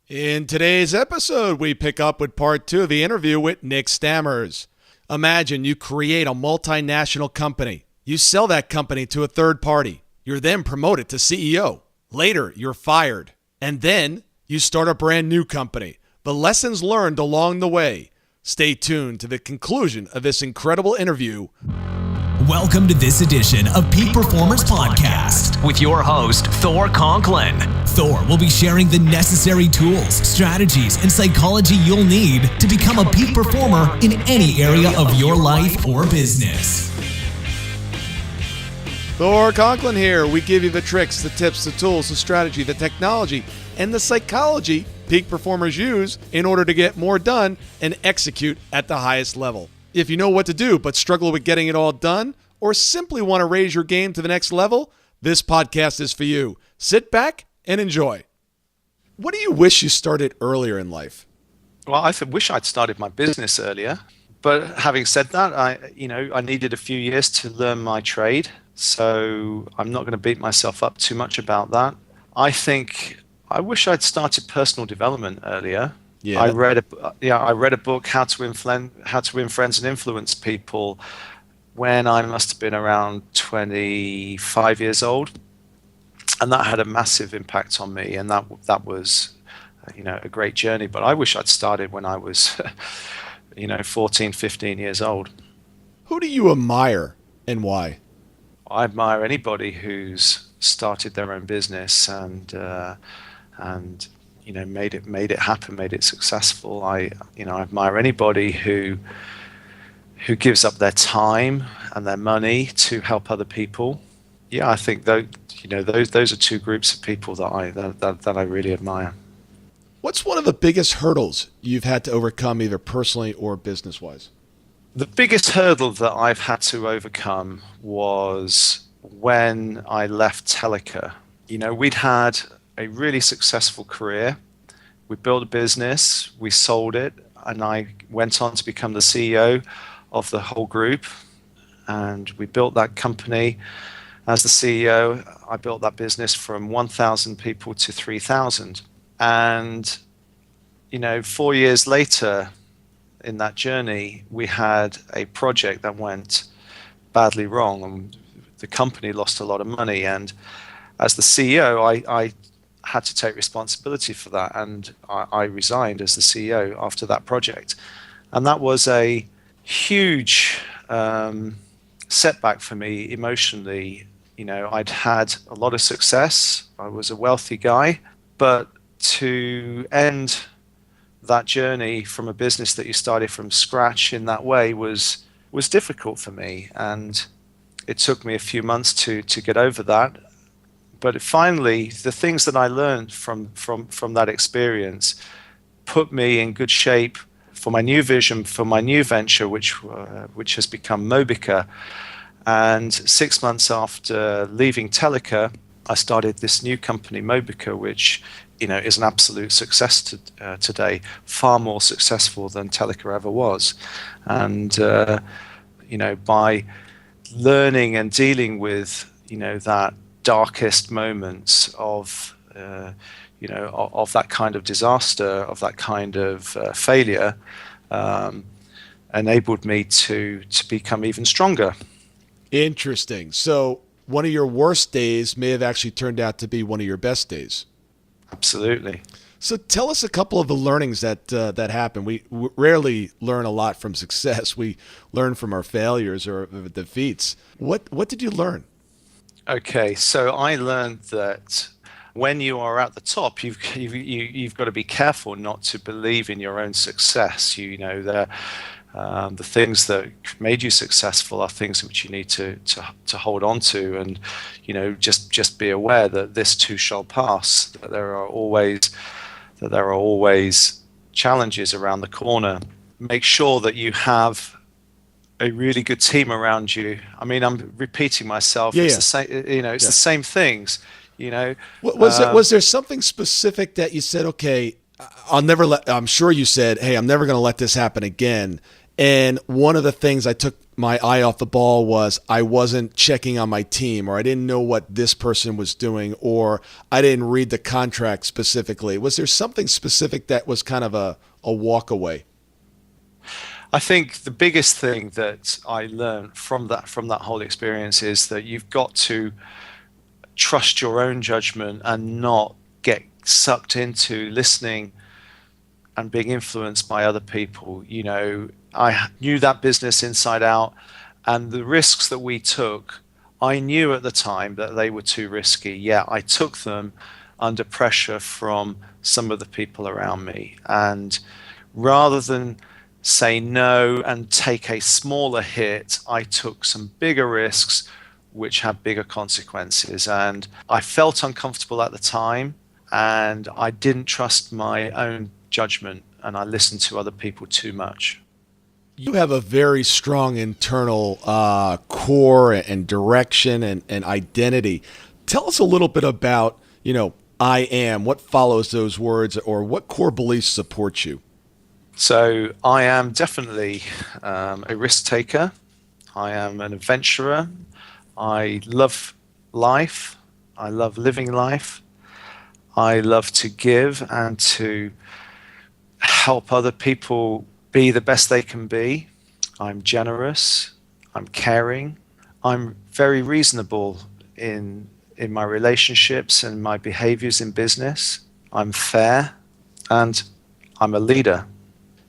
In today's episode, we pick up with part 2 of the interview with Nick Stammers. Imagine you create a multinational company. You sell that company to a third party. You're then promoted to CEO. Later, you're fired. And then you start a brand new company. The lessons learned along the way. Stay tuned to the conclusion of this incredible interview. Welcome to this edition of Peak Performers Podcast with your host, Thor Conklin. Thor will be sharing the necessary tools, strategies, and psychology you'll need to become a peak performer in any area of your life or business. Thor Conklin here. We give you the tricks, the tips, the tools, the strategy, the technology, and the psychology peak performers use in order to get more done and execute at the highest level. If you know what to do but struggle with getting it all done, or simply want to raise your game to the next level, this podcast is for you. Sit back and enjoy. What do you wish you started earlier in life? Well, I wish I'd started my business earlier. But having said that, I needed a few years to learn my trade. So I'm not going to beat myself up too much about that. I wish I'd started personal development earlier. Yeah. I read a book, How to Win Friends and Influence People, when I must have been around 25 years old, and that had a massive impact on me. And that was, a great journey. But I wish I'd started when I was, 14, 15 years old. Who do you admire and why? I admire anybody who's started their own business and made it happen, made it successful. I admire anybody who gives up their time and their money to help other people. Yeah, I think those are two groups of people that I really admire. What's one of the biggest hurdles you've had to overcome, either personally or business-wise? The biggest hurdle that I've had to overcome was when I left Teleca. We'd had a really successful career. We built a business, we sold it, and I went on to become the CEO of the whole group. And we built that company. As the CEO, I built that business from 1,000 people to 3,000. And, 4 years later in that journey, we had a project that went badly wrong, and the company lost a lot of money. And as the CEO, I had to take responsibility for that, and I resigned as the CEO after that project. And that was a huge setback for me emotionally. I'd had a lot of success. I was a wealthy guy, but to end that journey from a business that you started from scratch in that way was difficult for me. And it took me a few months to get over that. But finally, the things that I learned from that experience put me in good shape for my new vision, for my new venture, which has become Mobica. And 6 months after leaving Teleca, I started this new company, Mobica, which is an absolute success today, far more successful than Teleca ever was. And by learning and dealing with that darkest moments of that kind of disaster, of that kind of failure, enabled me to become even stronger. Interesting. So one of your worst days may have actually turned out to be one of your best days. Absolutely. So tell us a couple of the learnings that happen. We rarely learn a lot from success. We learn from our failures or defeats. What did you learn? Okay, so I learned that when you are at the top, you've got to be careful not to believe in your own success. The things that made you successful are things which you need to hold on to, and just be aware that this too shall pass. That there are always challenges around the corner. Make sure that you have a really good team around you. I mean, I'm repeating myself. It's the same. The same things. Was there something specific that you said, okay, I'm sure you said, hey, I'm never going to let this happen again, And one of the things I took my eye off the ball was I wasn't checking on my team, or I didn't know what this person was doing, or I didn't read the contract specifically. Was there something specific that was kind of a walk away? I think the biggest thing that I learned from that whole experience is that you've got to trust your own judgment and not get sucked into listening and being influenced by other people. I knew that business inside out, and the risks that we took, I knew at the time that they were too risky. Yeah, I took them under pressure from some of the people around me. And rather than say no and take a smaller hit, I took some bigger risks which had bigger consequences. And I felt uncomfortable at the time, and I didn't trust my own judgment, and I listened to other people too much. You have a very strong internal core and direction and identity. Tell us a little bit about, I am, what follows those words, or what core beliefs support you? So I am definitely a risk taker. I am an adventurer. I love life. I love living life. I love to give and to help other people be the best they can be. I'm generous. I'm caring. I'm very reasonable in my relationships and my behaviors in business. I'm fair, and I'm a leader.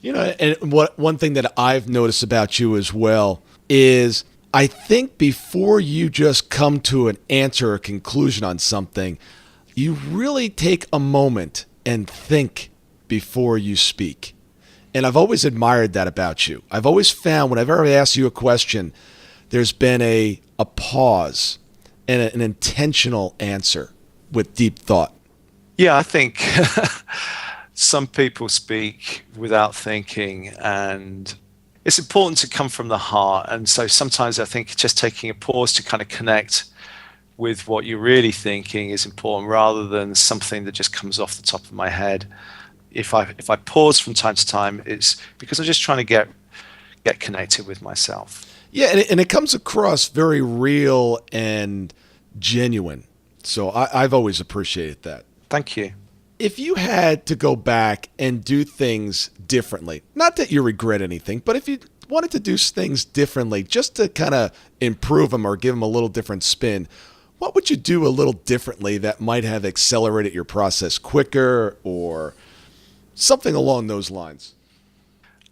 And one thing that I've noticed about you as well is I think before you just come to an answer or conclusion on something, you really take a moment and think before you speak. And I've always admired that about you. I've always found whenever I've asked you a question, there's been a pause and an intentional answer with deep thought. Yeah, I think some people speak without thinking, and it's important to come from the heart. And so sometimes I think just taking a pause to kind of connect with what you're really thinking is important, rather than something that just comes off the top of my head. If I pause from time to time, it's because I'm just trying to get connected with myself. Yeah, and it comes across very real and genuine. So I've always appreciated that. Thank you. If you had to go back and do things differently, not that you regret anything, but if you wanted to do things differently just to kind of improve them or give them a little different spin, what would you do a little differently that might have accelerated your process quicker or something along those lines?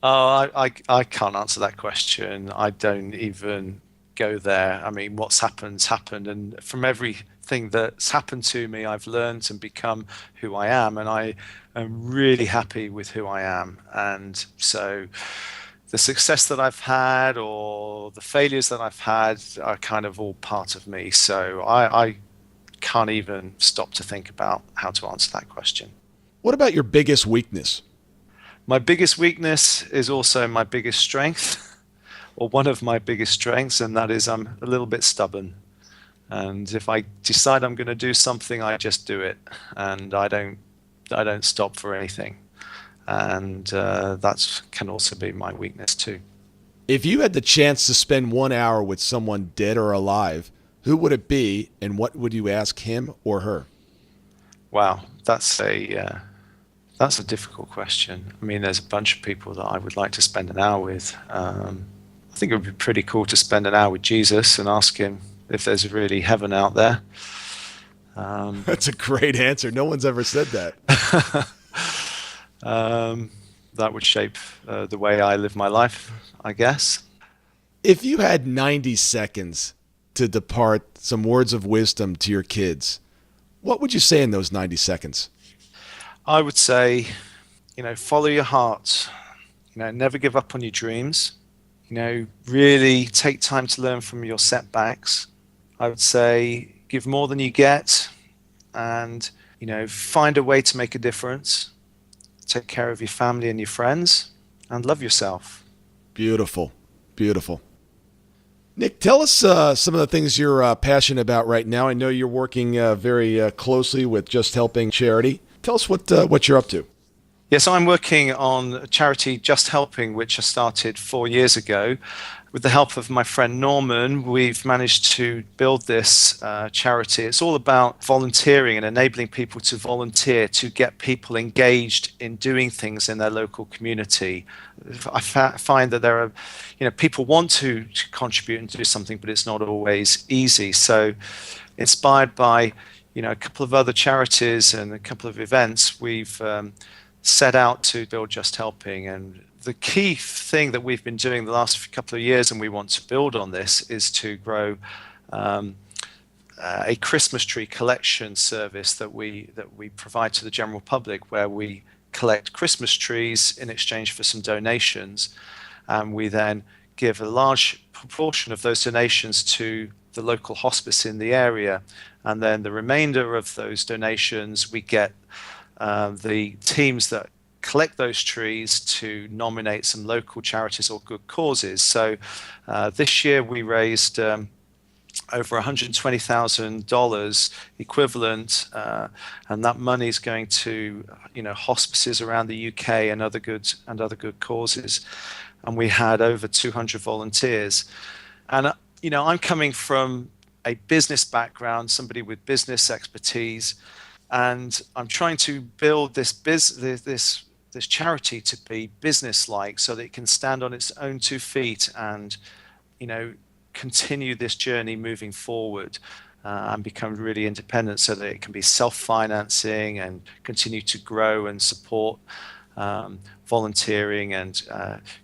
Oh, I can't answer that question. I don't even go there. I mean, what's happened, and from everything that's happened to me, I've learned and become who I am, and I am really happy with who I am. And so the success that I've had or the failures that I've had are kind of all part of me. So I can't even stop to think about how to answer that question. What about your biggest weakness? My biggest weakness is also my biggest strength, or one of my biggest strengths, and that is I'm a little bit stubborn. And if I decide I'm going to do something, I just do it, and I don't stop for anything. And that can also be my weakness too. If you had the chance to spend 1 hour with someone dead or alive, who would it be, and what would you ask him or her? Wow, that's a difficult question. I mean, there's a bunch of people that I would like to spend an hour with. I think it would be pretty cool to spend an hour with Jesus and ask him if there's really heaven out there. That's a great answer. No one's ever said that. That would shape the way I live my life, I guess. If you had 90 seconds to depart some words of wisdom to your kids, what would you say in those 90 seconds? I would say, follow your heart. Never give up on your dreams. Really take time to learn from your setbacks. I would say give more than you get, and, find a way to make a difference. Take care of your family and your friends, and love yourself. Beautiful. Beautiful. Nick, tell us some of the things you're passionate about right now. I know you're working very closely with Just Helping Charity. Tell us what you're up to. Yes, I'm working on a charity, Just Helping, which I started 4 years ago. With the help of my friend Norman, we've managed to build this charity. It's all about volunteering and enabling people to volunteer to get people engaged in doing things in their local community. I find that there are, people want to contribute and do something, but it's not always easy. So, inspired by, a couple of other charities and a couple of events, we've set out to build Just Helping. And the key thing that we've been doing the last couple of years, and we want to build on this, is to grow a Christmas tree collection service that we provide to the general public, where we collect Christmas trees in exchange for some donations, and we then give a large proportion of those donations to the local hospice in the area, and then the remainder of those donations we get the teams that collect those trees to nominate some local charities or good causes. So this year we raised over $120,000 equivalent, and that money is going to hospices around the UK and other good causes. And we had over 200 volunteers. And I'm coming from a business background, somebody with business expertise, and I'm trying to build this charity to be business-like, so that it can stand on its own 2 feet and continue this journey moving forward, and become really independent, so that it can be self-financing and continue to grow and support volunteering and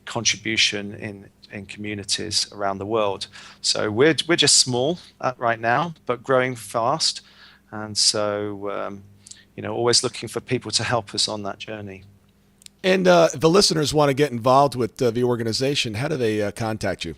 contribution in communities around the world. So we're just small right now, but growing fast. And so, always looking for people to help us on that journey. And if the listeners want to get involved with the organization, how do they contact you?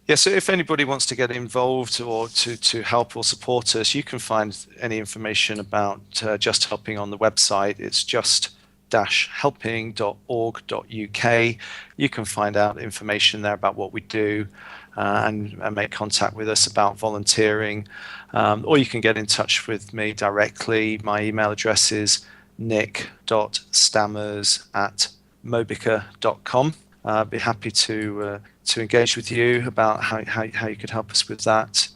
Yeah, so if anybody wants to get involved or to help or support us, you can find any information about Just Helping on the website. It's just-helping.org.uk. You can find out information there about what we do, and make contact with us about volunteering. Or you can get in touch with me directly. My email address is nick.stammers@mobica.com. I'd be happy to engage with you about how you could help us with that.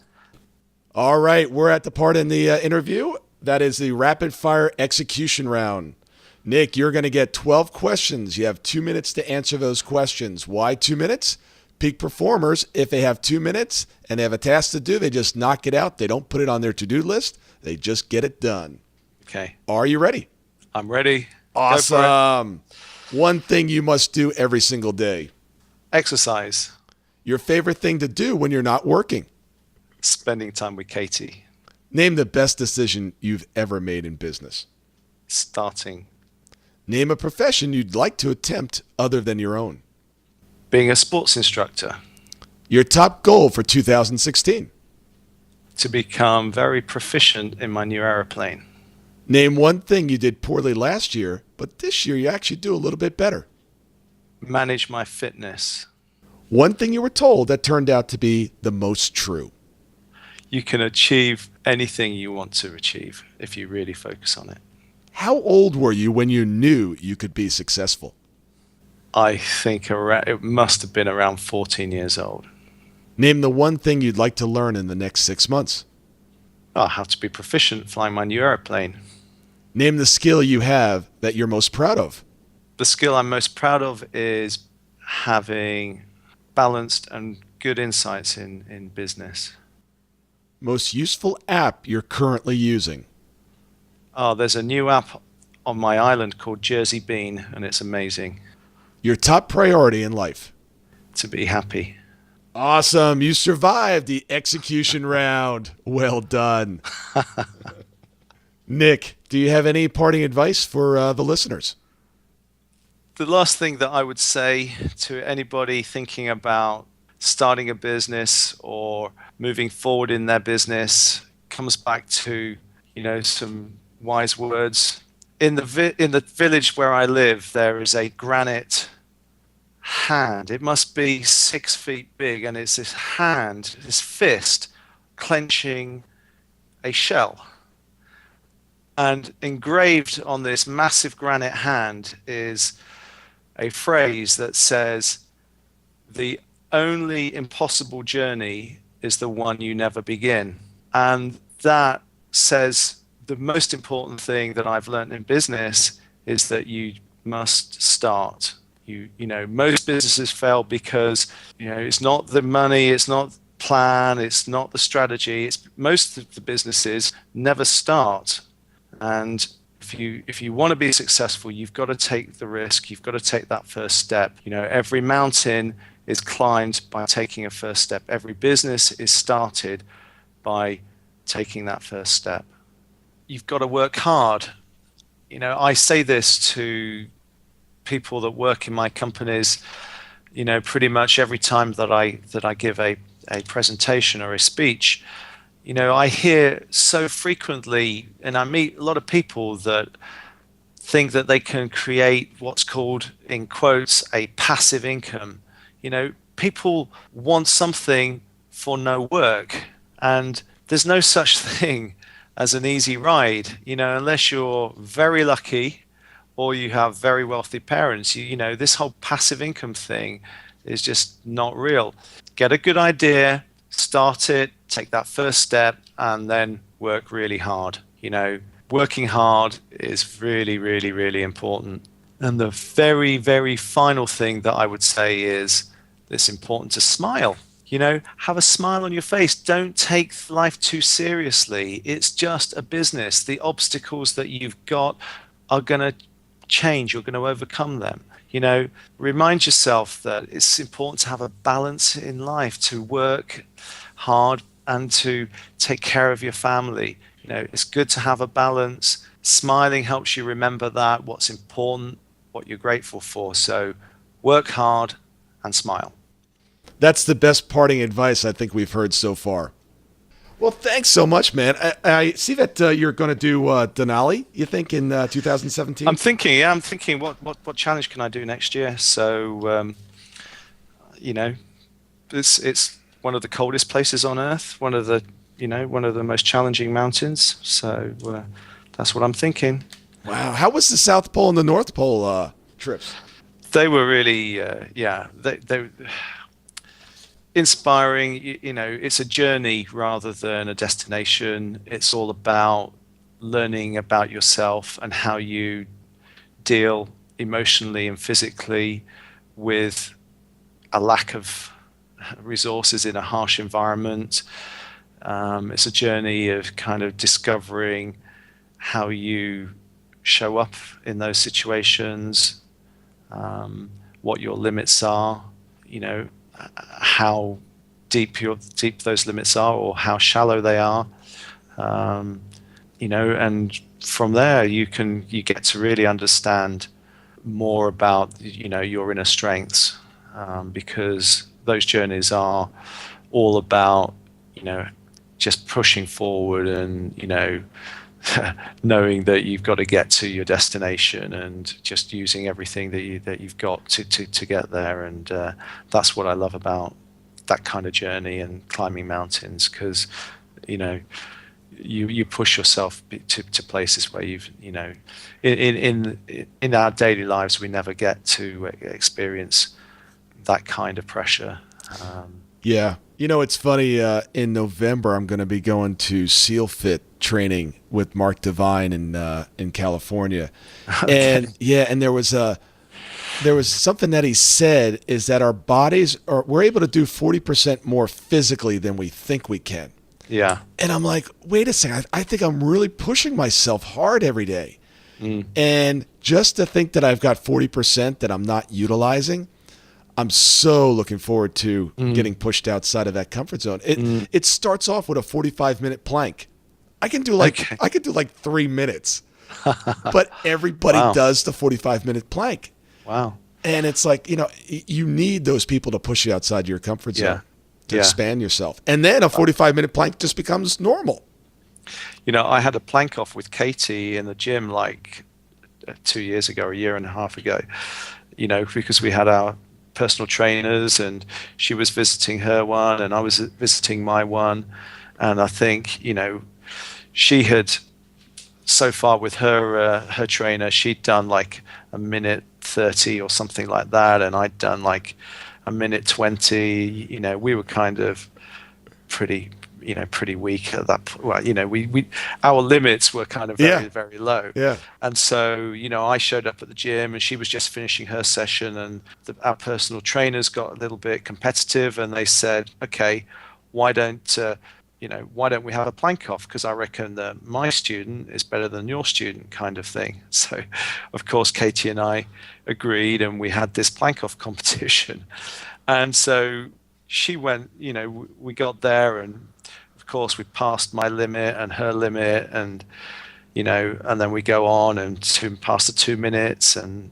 All right, we're at the part in the interview that is the rapid fire execution round. Nick, you're going to get 12 questions. You have 2 minutes to answer those questions. Why 2 minutes? Peak performers, if they have 2 minutes and they have a task to do, they just knock it out. They don't put it on their to-do list. They just get it done. Okay. Are you ready? I'm ready. Awesome. One thing you must do every single day. Exercise. Your favorite thing to do when you're not working. Spending time with Katie. Name the best decision you've ever made in business. Starting. Name a profession you'd like to attempt other than your own. Being a sports instructor. Your top goal for 2016. To become very proficient in my new airplane. Name one thing you did poorly last year, but this year you actually do a little bit better. Manage my fitness. One thing you were told that turned out to be the most true. You can achieve anything you want to achieve if you really focus on it. How old were you when you knew you could be successful? I think it must have been around 14 years old. Name the one thing you'd like to learn in the next 6 months. How to be proficient flying my new airplane. Name the skill you have that you're most proud of. The skill I'm most proud of is having balanced and good insights in business. Most useful app you're currently using. There's a new app on my island called Jersey Bean, and it's amazing. Your top priority in life. To be happy. Awesome. You survived the execution round. Well done. Nick, do you have any parting advice for the listeners? The last thing that I would say to anybody thinking about starting a business or moving forward in their business comes back to, some wise words. In the village where I live, there is a granite hand. It must be 6 feet big, and it's this hand, this fist, clenching a shell. And engraved on this massive granite hand is a phrase that says, "The only impossible journey is the one you never begin." And that says the most important thing that I've learned in business is that you must start. Most businesses fail because, it's not the money, it's not plan, it's not the strategy. It's most of the businesses never start. And if you want to be successful, you've got to take the risk. You've got to take that first step. Every mountain is climbed by taking a first step. Every business is started by taking that first step. You've got to work hard. I say this to people that work in my companies, pretty much every time that I give a presentation or a speech. I hear so frequently, and I meet a lot of people that think that they can create what's called, in quotes, a passive income. People want something for no work, and there's no such thing as an easy ride, unless you're very lucky or you have very wealthy parents. This whole passive income thing is just not real. Get a good idea, start it, take that first step, and then work really hard. Working hard is really, really, really important. And the very, very final thing that I would say is it's important to smile. Have a smile on your face. Don't take life too seriously. It's just a business. The obstacles that you've got are going to change. You're going to overcome them. Remind yourself that it's important to have a balance in life, to work hard and to take care of your family. It's good to have a balance. Smiling helps you remember that, what's important, what you're grateful for. So work hard and smile. That's the best parting advice I think we've heard so far. Well, thanks so much, man. I see that you're going to do Denali, you think, in 2017? I'm thinking what challenge can I do next year? So, it's one of the coldest places on Earth, one of the most challenging mountains. So that's what I'm thinking. Wow. How was the South Pole and the North Pole trips? They were really, they inspiring. It's a journey rather than a destination. It's all about learning about yourself and how you deal emotionally and physically with a lack of resources in a harsh environment. It's a journey of kind of discovering how you show up in those situations, what your limits are, how deep those limits are or how shallow they are, and from there you get to really understand more about your inner strengths, because those journeys are all about just pushing forward and knowing that you've got to get to your destination and just using everything that you've got to get there. And that's what I love about that kind of journey and climbing mountains, because you push yourself to places where you've in our daily lives we never get to experience that kind of pressure. Yeah. It's funny, in November, I'm going to be going to SEAL Fit training with Mark Devine in California. Okay. And there was something that he said is that our bodies we're able to do 40% more physically than we think we can. Yeah. And I'm like, wait a second, I think I'm really pushing myself hard every day. And just to think that I've got 40% that I'm not utilizing, I'm so looking forward to getting pushed outside of that comfort zone. It starts off with a 45-minute plank. I can do like 3 minutes, but everybody does the 45-minute plank. Wow. And it's like, you need those people to push you outside your comfort zone to expand yourself. And then a 45-minute plank just becomes normal. I had a plank off with Katie in the gym like 2 years ago, a year and a half ago, because we had our personal trainers and she was visiting her one and I was visiting my one. And I think, she had so far with her trainer, she'd done like a minute 30 or something like that, and I'd done like a minute 20. We were kind of pretty weak at that point. Well, we our limits were kind of very, very low. Yeah. And so, I showed up at the gym and she was just finishing her session, and our personal trainers got a little bit competitive, and they said, okay, why don't we have a plank off? Because I reckon that my student is better than your student, kind of thing. So, of course, Katie and I agreed, and we had this plank off competition. And so she went, we got there, and of course we passed my limit and her limit, and and then we go on and past the 2 minutes and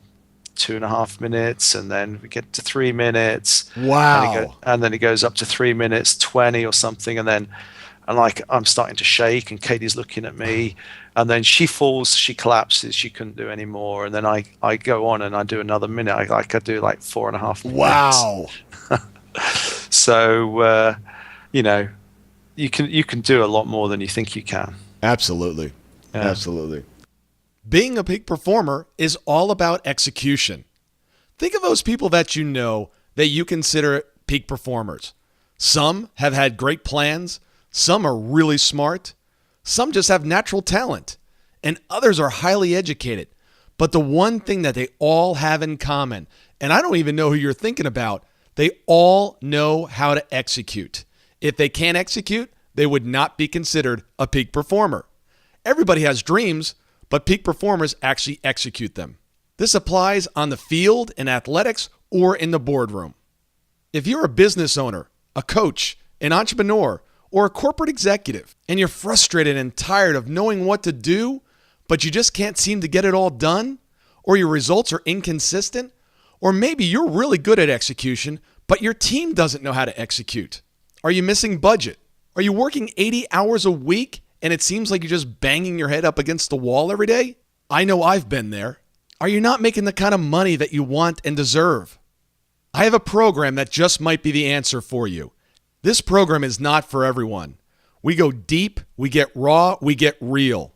2.5 minutes, and then we get to 3 minutes. Wow. And then it goes up to 3 minutes 20 or something, and then I'm starting to shake, and Katie's looking at me, and then she falls, she collapses, she couldn't do any more, and then I go on and I do another minute. I could do like 4.5 minutes. Wow. So you can do a lot more than you think you can. Absolutely. Yeah. Absolutely. Being a peak performer is all about execution. Think of those people that that you consider peak performers. Some have had great plans, some are really smart, some just have natural talent, and others are highly educated. But the one thing that they all have in common, and I don't even know who you're thinking about, they all know how to execute. If they can't execute, they would not be considered a peak performer. Everybody has dreams, but peak performers actually execute them. This applies on the field, in athletics, or in the boardroom. If you're a business owner, a coach, an entrepreneur, or a corporate executive, and you're frustrated and tired of knowing what to do, but you just can't seem to get it all done, or your results are inconsistent, or maybe you're really good at execution, but your team doesn't know how to execute. Are you missing budget? Are you working 80 hours a week and it seems like you're just banging your head up against the wall every day? I know I've been there. Are you not making the kind of money that you want and deserve? I have a program that just might be the answer for you. This program is not for everyone. We go deep, we get raw, we get real.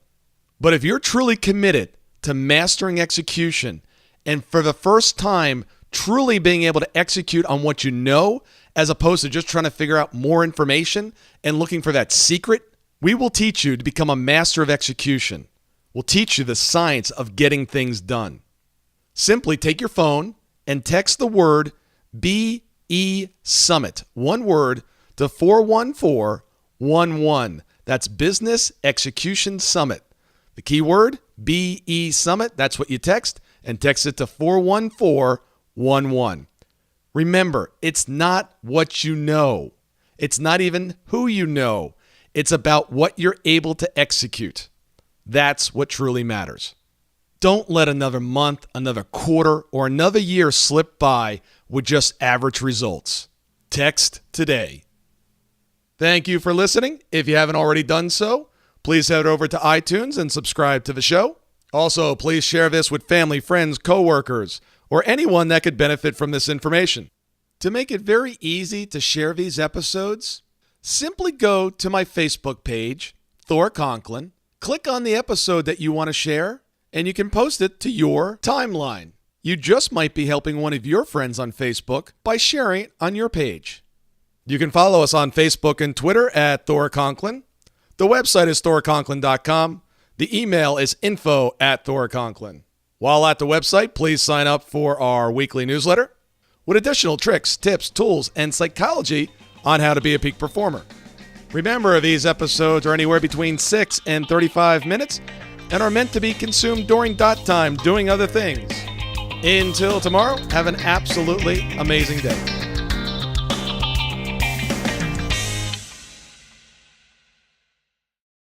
But if you're truly committed to mastering execution, and for the first time, truly being able to execute on what you know, as opposed to just trying to figure out more information and looking for that secret, we will teach you to become a master of execution. We'll teach you the science of getting things done. Simply take your phone and text the word BESUMMIT, one word, to 41411. That's Business Execution Summit. The keyword, BESUMMIT, that's what you text, and text it to 41411. Remember, it's not what you know. It's not even who you know. It's about what you're able to execute. That's what truly matters. Don't let another month, another quarter, or another year slip by with just average results. Text today. Thank you for listening. If you haven't already done so, please head over to iTunes and subscribe to the show. Also, please share this with family, friends, coworkers, or anyone that could benefit from this information. To make it very easy to share these episodes, simply go to my Facebook page, Thor Conklin, click on the episode that you want to share, and you can post it to your timeline. You just might be helping one of your friends on Facebook by sharing it on your page. You can follow us on Facebook and Twitter at Thor Conklin. The website is thorconklin.com. The email is info@thorconklin. While at the website, please sign up for our weekly newsletter with additional tricks, tips, tools, and psychology on how to be a peak performer. Remember, these episodes are anywhere between 6 and 35 minutes and are meant to be consumed during dot time doing other things. Until tomorrow, have an absolutely amazing day.